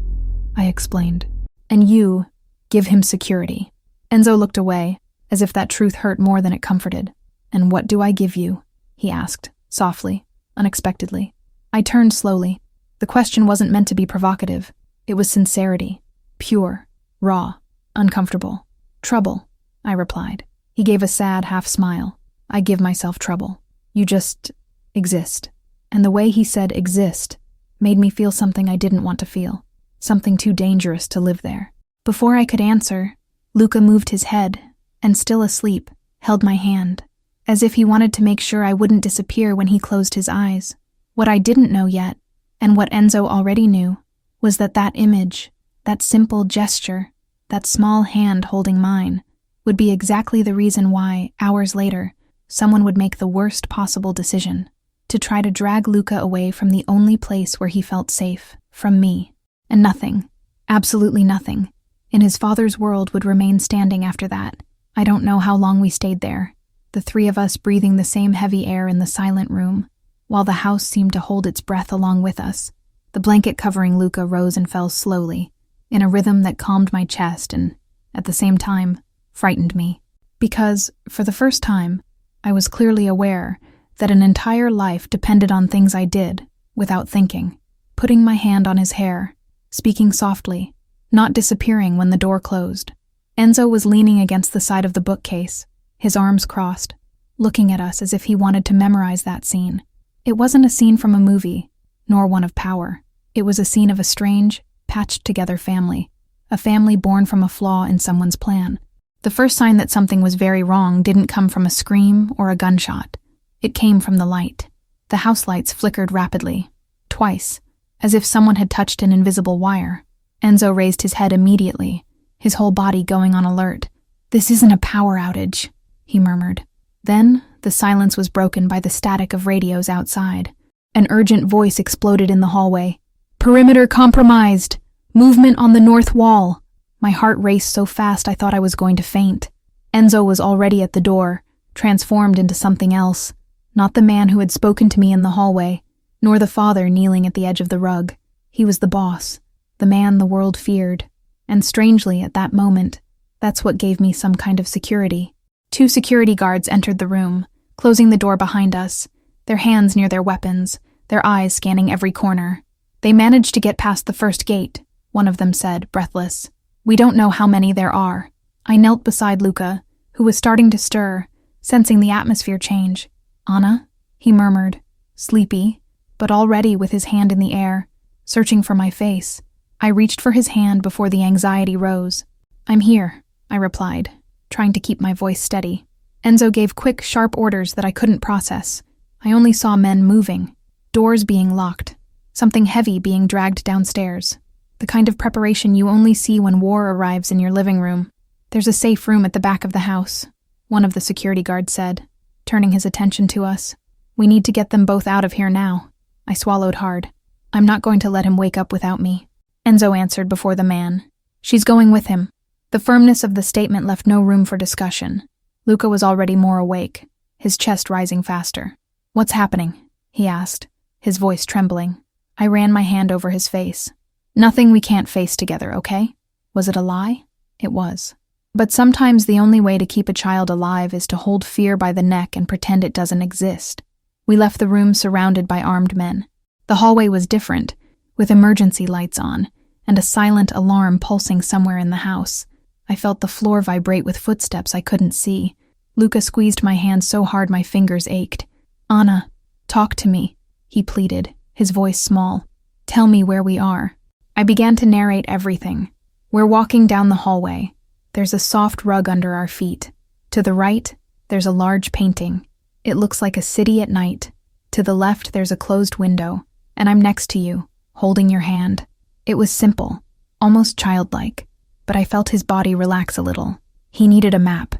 I explained. And you give him security. Enzo looked away, as if that truth hurt more than it comforted. And what do I give you? He asked, softly, unexpectedly. I turned slowly. The question wasn't meant to be provocative. It was sincerity, pure, raw, uncomfortable. Trouble, I replied. He gave a sad half smile. I give myself trouble. You just exist. And the way he said exist made me feel something I didn't want to feel, something too dangerous to live there. Before I could answer, Luca moved his head and, still asleep, held my hand, as if he wanted to make sure I wouldn't disappear when he closed his eyes. What I didn't know yet, and what Enzo already knew, was that that image, that simple gesture, that small hand holding mine, would be exactly the reason why, hours later, someone would make the worst possible decision, to try to drag Luca away from the only place where he felt safe, from me. And nothing, absolutely nothing, in his father's world would remain standing after that. I don't know how long we stayed there, the three of us breathing the same heavy air in the silent room, while the house seemed to hold its breath along with us. The blanket covering Luca rose and fell slowly, in a rhythm that calmed my chest and, at the same time, frightened me. Because, for the first time, I was clearly aware that an entire life depended on things I did, without thinking. Putting my hand on his hair, speaking softly, not disappearing when the door closed. Enzo was leaning against the side of the bookcase, his arms crossed, looking at us as if he wanted to memorize that scene. It wasn't a scene from a movie, nor one of power. It was a scene of a strange, patched-together family, a family born from a flaw in someone's plan. The first sign that something was very wrong didn't come from a scream or a gunshot. It came from the light. The house lights flickered rapidly, twice, as if someone had touched an invisible wire. Enzo raised his head immediately, his whole body going on alert. "This isn't a power outage," he murmured. Then, the silence was broken by the static of radios outside. An urgent voice exploded in the hallway. "Perimeter compromised! Movement on the north wall!" My heart raced so fast I thought I was going to faint. Enzo was already at the door, transformed into something else. Not the man who had spoken to me in the hallway, nor the father kneeling at the edge of the rug. He was the boss, the man the world feared. And strangely, at that moment, that's what gave me some kind of security. 2 security guards entered the room, closing the door behind us, their hands near their weapons, their eyes scanning every corner. "They managed to get past the first gate," one of them said, breathless. "We don't know how many there are." I knelt beside Luca, who was starting to stir, sensing the atmosphere change. "Anna?" he murmured, sleepy, but already with his hand in the air, searching for my face. I reached for his hand before the anxiety rose. "I'm here," I replied, trying to keep my voice steady. Enzo gave quick, sharp orders that I couldn't process. I only saw men moving, doors being locked, something heavy being dragged downstairs. The kind of preparation you only see when war arrives in your living room. "There's a safe room at the back of the house," one of the security guards said, turning his attention to us. "We need to get them both out of here now." I swallowed hard. "I'm not going to let him wake up without me," Enzo answered before the man. "She's going with him." The firmness of the statement left no room for discussion. Luca was already more awake, his chest rising faster. "What's happening?" he asked, his voice trembling. I ran my hand over his face. "Nothing we can't face together, okay?" Was it a lie? It was. But sometimes the only way to keep a child alive is to hold fear by the neck and pretend it doesn't exist. We left the room surrounded by armed men. The hallway was different, with emergency lights on, and a silent alarm pulsing somewhere in the house. I felt the floor vibrate with footsteps I couldn't see. Luca squeezed my hand so hard my fingers ached. "Anna, talk to me," he pleaded, his voice small. "Tell me where we are." I began to narrate everything. We're walking down the hallway. There's a soft rug under our feet. To the right, there's a large painting. It looks like a city at night. To the left, there's a closed window, and I'm next to you, holding your hand. It was simple, almost childlike, but I felt his body relax a little. He needed a map,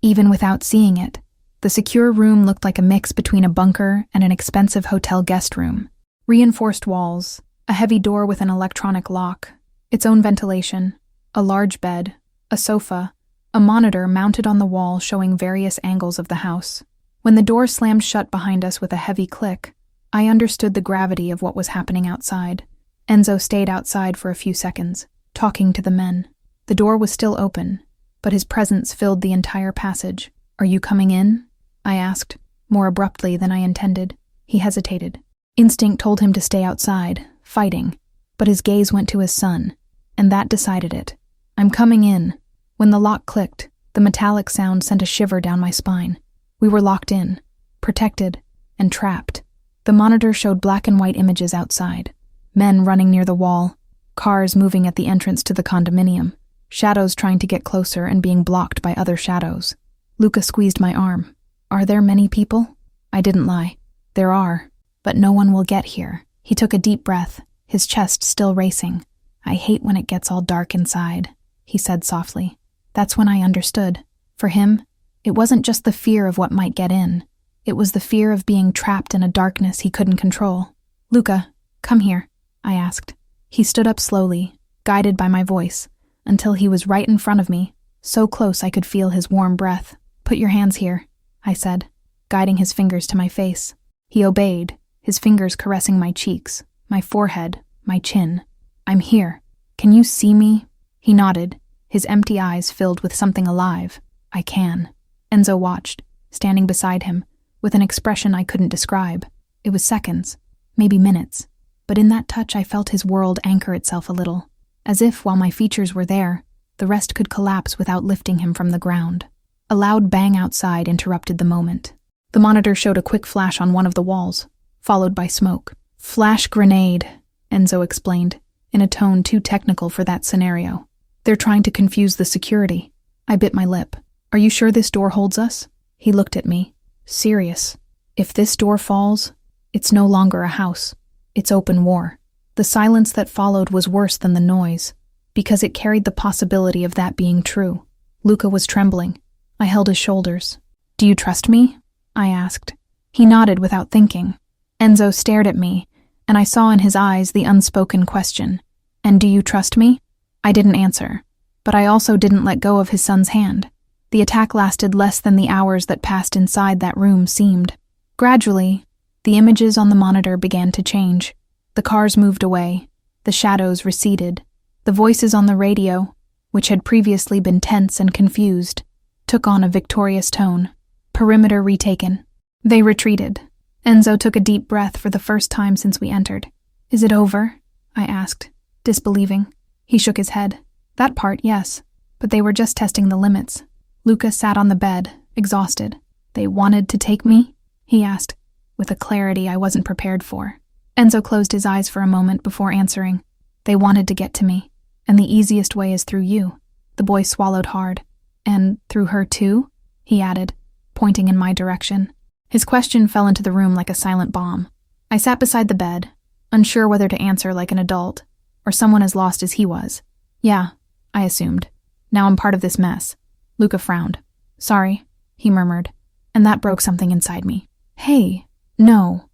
even without seeing it. The secure room looked like a mix between a bunker and an expensive hotel guest room. Reinforced walls, a heavy door with an electronic lock, its own ventilation, a large bed, a sofa, a monitor mounted on the wall showing various angles of the house. When the door slammed shut behind us with a heavy click, I understood the gravity of what was happening outside. Enzo stayed outside for a few seconds, talking to the men. The door was still open, but his presence filled the entire passage. "Are you coming in?" I asked, more abruptly than I intended. He hesitated. Instinct told him to stay outside, fighting, but his gaze went to his son, and that decided it. "I'm coming in." When the lock clicked, the metallic sound sent a shiver down my spine. We were locked in, protected, and trapped. The monitor showed black and white images outside. Men running near the wall, cars moving at the entrance to the condominium, shadows trying to get closer and being blocked by other shadows. Luca squeezed my arm. "Are there many people?" I didn't lie. "There are, but no one will get here." He took a deep breath, his chest still racing. "I hate when it gets all dark inside," he said softly. That's when I understood. For him, it wasn't just the fear of what might get in. It was the fear of being trapped in a darkness he couldn't control. "Luca, come here," I asked. He stood up slowly, guided by my voice, until he was right in front of me, so close I could feel his warm breath. "Put your hands here," I said, guiding his fingers to my face. He obeyed, his fingers caressing my cheeks, my forehead, my chin. "I'm here. Can you see me?" He nodded, his empty eyes filled with something alive. "I can." Enzo watched, standing beside him, with an expression I couldn't describe. It was seconds, maybe minutes, but in that touch I felt his world anchor itself a little, as if, while my features were there, the rest could collapse without lifting him from the ground. A loud bang outside interrupted the moment. The monitor showed a quick flash on one of the walls, followed by smoke. "Flash grenade," Enzo explained, in a tone too technical for that scenario. "They're trying to confuse the security." I bit my lip. "Are you sure this door holds us?" He looked at me, serious. "If this door falls, it's no longer a house. It's open war." The silence that followed was worse than the noise, because it carried the possibility of that being true. Luca was trembling. I held his shoulders. "Do you trust me?" I asked. He nodded without thinking. Enzo stared at me, and I saw in his eyes the unspoken question. "And do you trust me?" I didn't answer, but I also didn't let go of his son's hand. The attack lasted less than the hours that passed inside that room seemed. Gradually, the images on the monitor began to change. The cars moved away, the shadows receded. The voices on the radio, which had previously been tense and confused, took on a victorious tone. Perimeter retaken. They retreated. Enzo took a deep breath for the first time since we entered. "Is it over?" I asked, disbelieving. He shook his head. "That part, yes, but they were just testing the limits." Luca sat on the bed, exhausted. "They wanted to take me?" he asked, with a clarity I wasn't prepared for. Enzo closed his eyes for a moment before answering. "They wanted to get to me, and the easiest way is through you." The boy swallowed hard. "And through her too?" he added, pointing in my direction. His question fell into the room like a silent bomb. I sat beside the bed, unsure whether to answer like an adult, or someone as lost as he was. "Yeah," I assumed. "Now I'm part of this mess." Luca frowned. "Sorry," he murmured, and that broke something inside me. "Hey, no.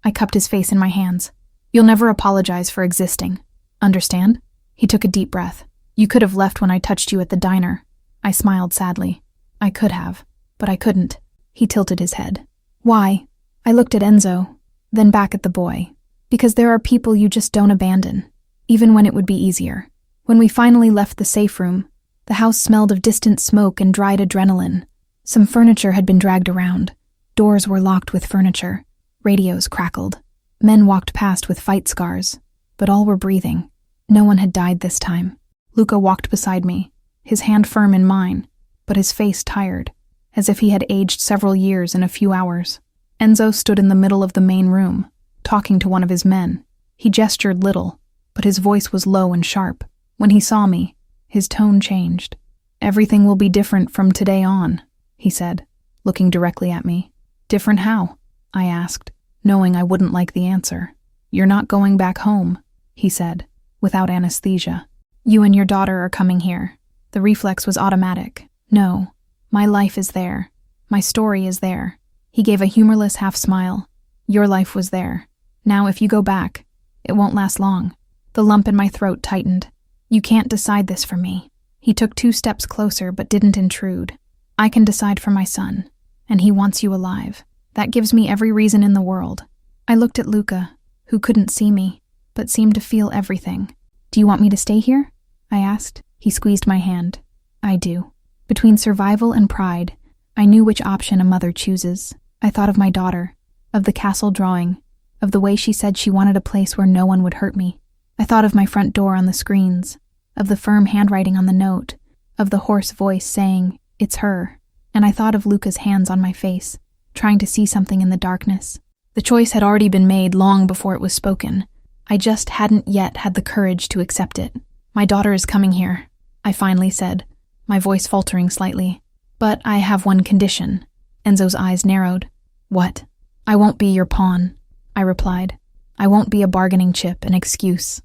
I cupped his face in my hands. "You'll never apologize for existing. Understand?" He took a deep breath. "You could have left when I touched you at the diner." I smiled sadly. "I could have, but I couldn't." He tilted his head. "Why?" I looked at Enzo, then back at the boy. "Because there are people you just don't abandon, even when it would be easier." When we finally left the safe room, the house smelled of distant smoke and dried adrenaline. Some furniture had been dragged around. Doors were locked with furniture. Radios crackled. Men walked past with fight scars, but all were breathing. No one had died this time. Luca walked beside me, his hand firm in mine, but his face tired, as if he had aged several years in a few hours. Enzo stood in the middle of the main room, talking to one of his men. He gestured little, but his voice was low and sharp. When he saw me, his tone changed. "Everything will be different from today on," he said, looking directly at me. "Different how?" I asked, knowing I wouldn't like the answer. "You're not going back home," he said, without anesthesia. "You and your daughter are coming here." The reflex was automatic. "No, my life is there. My story is there." He gave a humorless half-smile. "Your life was there. Now if you go back, it won't last long." The lump in my throat tightened. "You can't decide this for me." He took 2 steps closer but didn't intrude. "I can decide for my son. and he wants you alive. That gives me every reason in the world. I looked at Luca, who couldn't see me, but seemed to feel everything. Do you want me to stay here? I asked. He squeezed my hand. I do. Between survival and pride, I knew which option a mother chooses. I thought of my daughter, of the castle drawing, of the way she said she wanted a place where no one would hurt me. I thought of my front door on the screens, of the firm handwriting on the note, of the hoarse voice saying, "It's her." And I thought of Luca's hands on my face, trying to see something in the darkness. The choice had already been made long before it was spoken. I just hadn't yet had the courage to accept it. "My daughter is coming here," I finally said, my voice faltering slightly. "But I have one condition." Enzo's eyes narrowed. "What?" "I won't be your pawn," I replied. "I won't be a bargaining chip, an excuse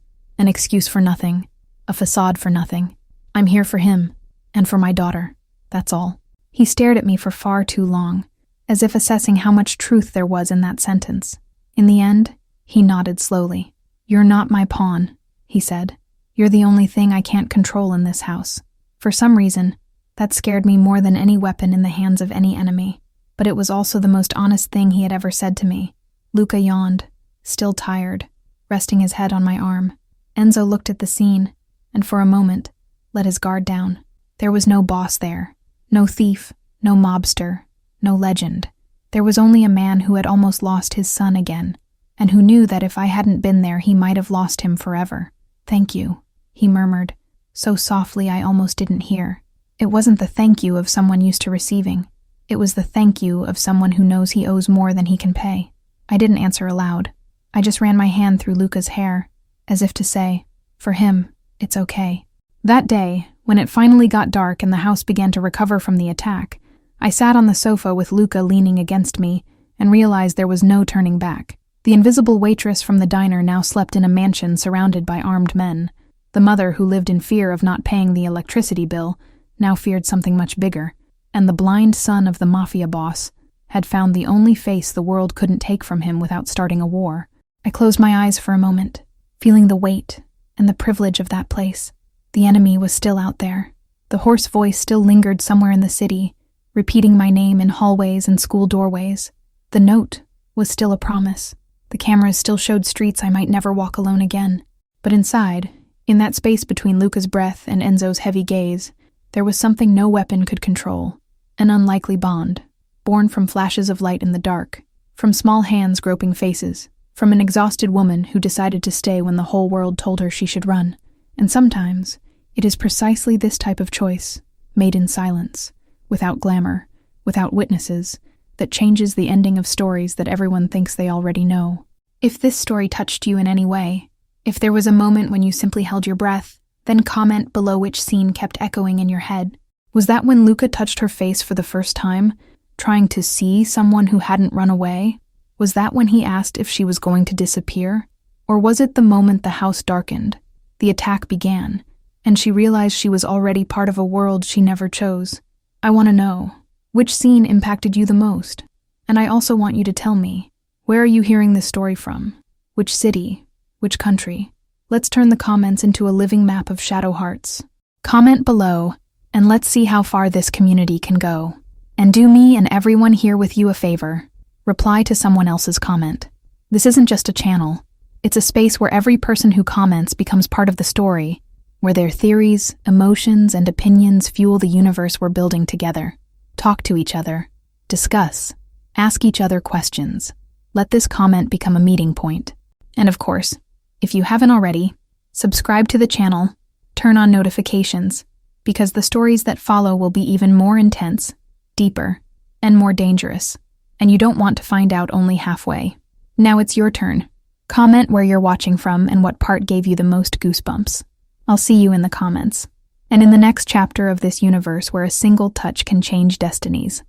for nothing, a facade for nothing. I'm here for him, and for my daughter. That's all." He stared at me for far too long, as if assessing how much truth there was in that sentence. In the end, he nodded slowly. "You're not my pawn," he said. "You're the only thing I can't control in this house." For some reason, that scared me more than any weapon in the hands of any enemy. But it was also the most honest thing he had ever said to me. Luca yawned, still tired, resting his head on my arm. Enzo looked at the scene, and for a moment, let his guard down. There was no boss there, no thief, no mobster, no legend. There was only a man who had almost lost his son again, and who knew that if I hadn't been there he might have lost him forever. "Thank you," he murmured, so softly I almost didn't hear. It wasn't the thank you of someone used to receiving. It was the thank you of someone who knows he owes more than he can pay. I didn't answer aloud. I just ran my hand through Luca's hair, as if to say, for him, it's okay. That day, when it finally got dark and the house began to recover from the attack, I sat on the sofa with Luca leaning against me and realized there was no turning back. The invisible waitress from the diner now slept in a mansion surrounded by armed men. The mother, who lived in fear of not paying the electricity bill, now feared something much bigger. And the blind son of the Mafia boss had found the only face the world couldn't take from him without starting a war. I closed my eyes for a moment, feeling the weight and the privilege of that place. The enemy was still out there. The hoarse voice still lingered somewhere in the city, repeating my name in hallways and school doorways. The note was still a promise. The cameras still showed streets I might never walk alone again. But inside, in that space between Luca's breath and Enzo's heavy gaze, there was something no weapon could control. An unlikely bond, born from flashes of light in the dark, from small hands groping faces, from an exhausted woman who decided to stay when the whole world told her she should run. And sometimes, it is precisely this type of choice, made in silence, without glamour, without witnesses, that changes the ending of stories that everyone thinks they already know. If this story touched you in any way, if there was a moment when you simply held your breath, then comment below which scene kept echoing in your head. Was that when Luca touched her face for the first time, trying to see someone who hadn't run away? Was that when he asked if she was going to disappear? Or was it the moment the house darkened, the attack began, and she realized she was already part of a world she never chose? I want to know, which scene impacted you the most? And I also want you to tell me, where are you hearing this story from? Which city? Which country? Let's turn the comments into a living map of shadow hearts. Comment below, and let's see how far this community can go. And do me and everyone here with you a favor. Reply to someone else's comment. This isn't just a channel. It's a space where every person who comments becomes part of the story, where their theories, emotions, and opinions fuel the universe we're building together. Talk to each other. Discuss. Ask each other questions. Let this comment become a meeting point. And of course, if you haven't already, subscribe to the channel, turn on notifications, because the stories that follow will be even more intense, deeper, and more dangerous, and you don't want to find out only halfway. Now it's your turn. Comment where you're watching from and what part gave you the most goosebumps. I'll see you in the comments. And in the next chapter of this universe where a single touch can change destinies.